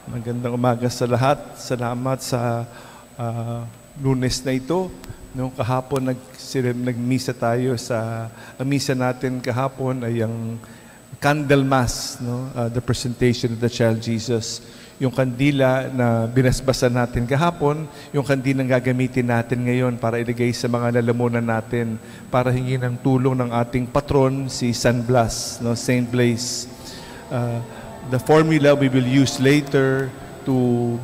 Magandang umaga sa lahat. Salamat sa Lunes na ito. Noong kahapon nagmisa tayo ang misa natin kahapon ay ang Candle Mass, no? The presentation of the Child Jesus. Yung kandila na binasbasan natin kahapon, yung kandilang gagamitin natin ngayon para ilagay sa mga lalamunan natin para hingin ng tulong ng ating patron, si San Blas, no? Saint Blaise. The formula we will use later to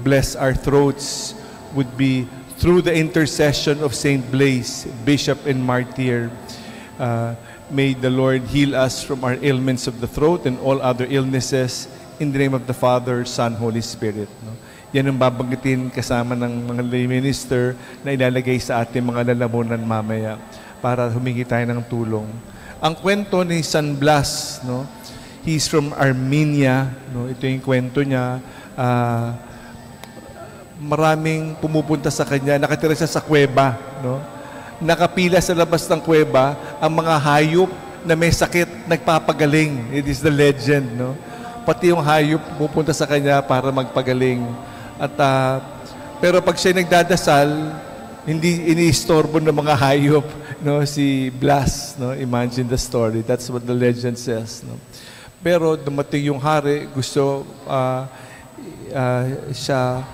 bless our throats would be through the intercession of Saint Blaise, Bishop and Martyr. May the Lord heal us from our ailments of the throat and all other illnesses in the name of the Father, Son, Holy Spirit. No? Yan ang babanggitin kasama ng mga lay minister na ilalagay sa ating mga lalamunan mamaya para humingi tayo ng tulong. Ang kwento ni San Blas, no? He's from Armenia. No? Ito yung kwento niya. Maraming pumupunta sa kanya. Nakatira siya sa kuweba. No? Nakapila sa labas ng kuweba ang mga hayop na may sakit, nagpapagaling. It is the legend. No? Pati yung hayop pupunta sa kanya para magpagaling. At, pero pag siya nagdadasal, hindi iniistorbo ng mga hayop. No? Si Blas. No? Imagine the story. That's what the legend says. No? Pero dumating yung hari, gusto siya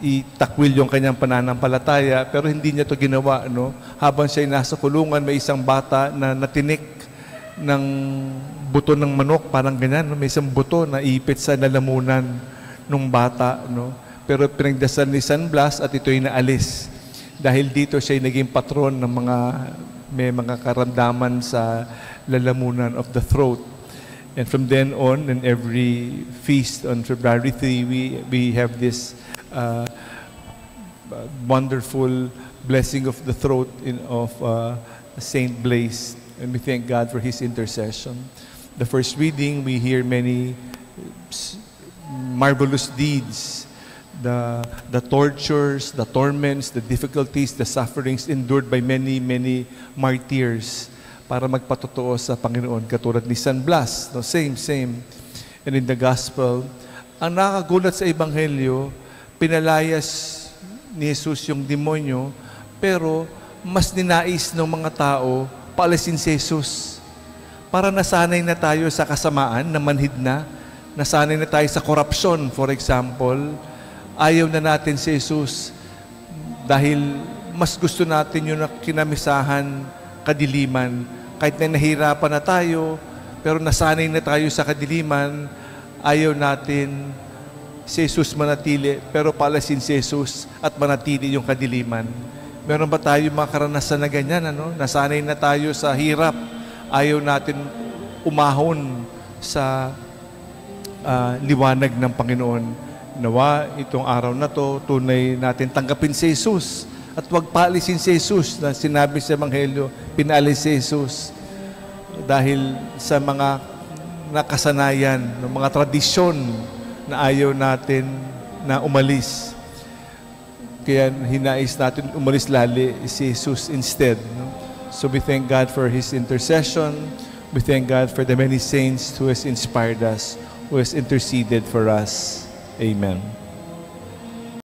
itakwil yung kanyang pananampalataya, pero hindi niya to ginawa. No? Habang siya nasa kulungan, may isang bata na natinik ng buto ng manok, parang ganyan. No? May isang buto na ipit sa lalamunan ng bata. No? Pero pinagdasal ni San Blas at ito'y naalis. Dahil dito siya naging patron ng may mga karamdaman sa lalamunan of the throat. And from then on, in every feast on February 3, we have this wonderful blessing of the throat of Saint Blaise. And we thank God for his intercession. The first reading, we hear many marvelous deeds. The tortures, the torments, the difficulties, the sufferings endured by many, many martyrs para magpatotoo sa Panginoon, katulad ni San Blas. No? Same. And in the Gospel, ang nakagulat sa Ebanghelyo, pinalayas ni Jesus yung demonyo, pero mas ninais ng mga tao paalisin si Jesus. Para nasanay na tayo sa kasamaan, na manhid na, nasanay na tayo sa korupsyon, for example, ayaw na natin si Jesus dahil mas gusto natin yung kinamisahan, kadiliman. Kahit na nahirapan na tayo, pero nasanay na tayo sa kadiliman, ayaw natin si Jesus manatili, pero palasin si Jesus at manatili yung kadiliman. Meron ba tayo mga karanasan na ganyan? Ano? Nasanay na tayo sa hirap, ayaw natin umahon sa liwanag ng Panginoon. Nawa, itong araw na to, tunay natin tanggapin si Jesus. At huwag paalisin si Jesus na sinabi sa Ebanghelyo, pinalis si Jesus dahil sa mga nakasanayan, mga tradisyon na ayaw natin na umalis. Kaya hinais natin umalis lali si Jesus instead. No? So we thank God for his intercession. We thank God for the many saints who has inspired us, who has interceded for us. Amen.